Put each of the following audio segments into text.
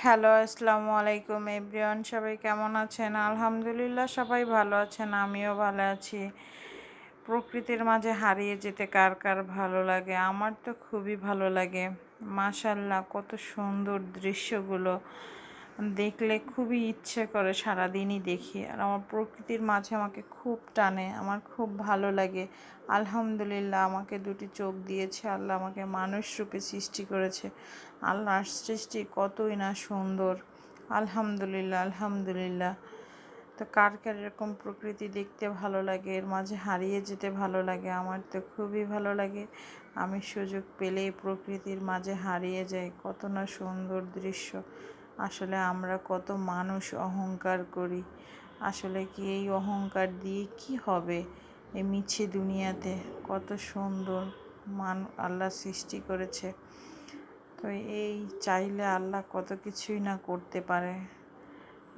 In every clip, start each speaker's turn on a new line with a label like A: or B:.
A: Hello, আসসালামু আলাইকুম everyone. সবাই কেমন আছেন? আলহামদুলিল্লাহ সবাই ভালো আছেন, আমিও ভালো আছি। প্রকৃতির মাঝে হারিয়ে যেতে কার কার ভালো লাগে? আমার তো খুবই ভালো লাগে। মাশাআল্লাহ, কত সুন্দর দৃশ্যগুলো দেখলে খুবই ইচ্ছে করে সারাদিনই দেখি। আর আমার প্রকৃতির মাঝে আমাকে খুব টানে, আমার খুব ভালো লাগে। আলহামদুলিল্লাহ আমাকে দুটি চোখ দিয়েছে আল্লাহ, আমাকে মানুষ রূপে সৃষ্টি করেছে। আল্লাহর সৃষ্টি কতই না সুন্দর। আলহামদুলিল্লাহ, আলহামদুলিল্লাহ। তো কার কার এরকম প্রকৃতি দেখতে ভালো লাগে, এর মাঝে হারিয়ে যেতে ভালো লাগে? আমার তো খুবই ভালো লাগে। আমি সুযোগ পেলেই প্রকৃতির মাঝে হারিয়ে যাই। কত না সুন্দর দৃশ্য। আসলে আমরা কত মানুষ অহংকার করি। আসলে কি এই অহংকার দিয়ে কি হবে? এই মিছে দুনিয়াতে কত সুন্দর আল্লাহ সৃষ্টি করেছে। তো এই চাইলে আল্লাহ কত কিছুই না করতে পারে,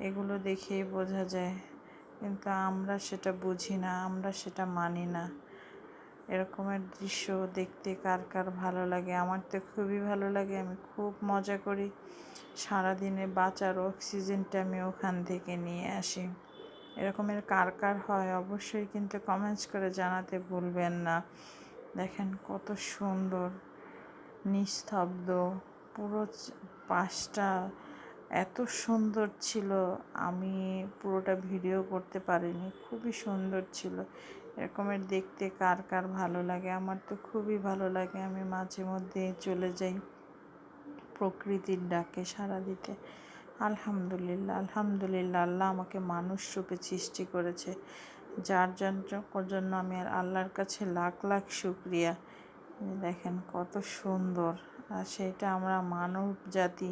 A: এগুলো দেখেই বোঝা যায়। কিন্তু আমরা সেটা বুঝি না, আমরা সেটা মানি না। এরকমের দৃশ্য দেখতে কার কার ভালো লাগে? আমার তো খুবই ভালো লাগে, আমি খুব মজা করি। সারাদিনে বাঁচার অক্সিজেনটা আমি ওখান থেকে নিয়ে আসি। এরকমের কার কার হয় অবশ্যই কিন্তু কমেন্টস করে জানাতে ভুলবেন না। দেখেন কত সুন্দর, নিস্তব্ধ পুরো পাশটা এত সুন্দর ছিল। আমি পুরোটা ভিডিও করতে পারিনি, খুবই সুন্দর ছিল। এরকমের দেখতে কার কার ভালো লাগে? আমার তো খুবই ভালো লাগে। আমি মাঝে মধ্যে চলে যাই প্রকৃতির ডাকে সাড়া দিতে। আলহামদুলিল্লাহ, আলহামদুলিল্লাহ, আল্লাহ আমাকে মানুষ রূপে সৃষ্টি করেছে, যার জন্য আমি আর আল্লাহর কাছে লাখ লাখ শুকরিয়া। দেখেন কত সুন্দর। আর সেটা আমরা মানব জাতি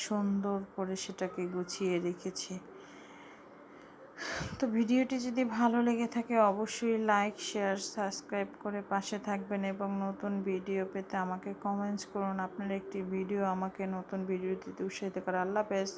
A: সুন্দর করে সেটাকে গুছিয়ে রেখেছি। তো ভিডিওটি যদি ভালো লেগে থাকে অবশ্যই লাইক, শেয়ার, সাবস্ক্রাইব করে পাশে থাকবেন এবং নতুন ভিডিও পেতে আমাকে কমেন্টস করুন। আপনার একটি ভিডিও আমাকে নতুন ভিডিও দিতে উৎসাহিত করে। আল্লাহ হাফেজ।